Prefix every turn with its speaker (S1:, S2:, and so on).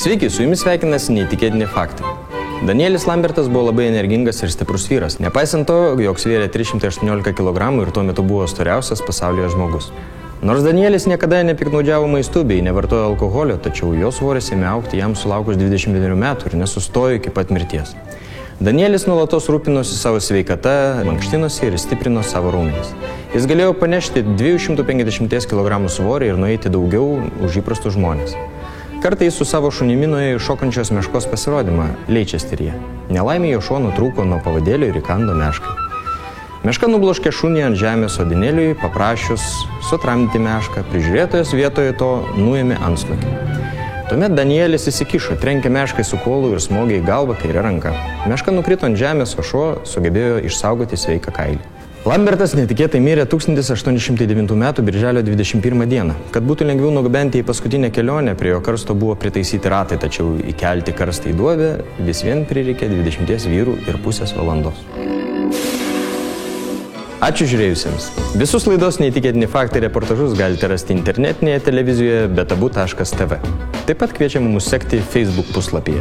S1: Sveiki, su jumis sveikinasi neįtikėtini faktai. Danielis Lambertas buvo labai energingas ir stiprus vyras, nepaisant to, jog svėrė 318 kg ir tuo metu buvo storiausias pasaulyje žmogus. Nors Danielis niekada nepiknaudžiavo maistu bei nevartojo alkoholio, tačiau jo svoris ėmė augti jam sulaukus 21 metų ir nesustojo iki pat mirties. Danielis nuolatos rūpinosi savo sveikata, mankštinosi ir stiprino savo raumenis. Jis galėjo panešti 250 kg svorį ir nueiti daugiau už įprastus žmonės. Kartą jis su savo šunimi nuėjo į šokančios meškos pasirodymą Leičesteryje. Nelaimė jo šuo nutrūko nuo pavadėlio ir įkando meškai. Meška nubloškė šunį ant žemės sodinėliui, paprašius sutramdyti mešką, prižiūrėtojas vietoje to nuėmė antsnukį. Tuomet Danielis įsikišo, trenkė meškai su kuolu ir smogė į galvą kairę ranką. Meška nukrito ant žemės, o šuo sugebėjo išsaugoti sveiką kailį. Lambertas netikėtai mirė 1809 m. birželio 21 dieną. Kad būtų lengviau nugabenti į paskutinę kelionę, prie jo karsto buvo pritaisyti ratai, tačiau įkelti karstą į duobę vis vien prireikė 20 vyrų ir pusės valandos. Ačiū žiūrėjusiems. Visus laidos neįtikėtini faktai reportažus galite rasti internetinėje televizijoje betabu.tv. Taip pat kviečiame mus sekti Facebook puslapyje.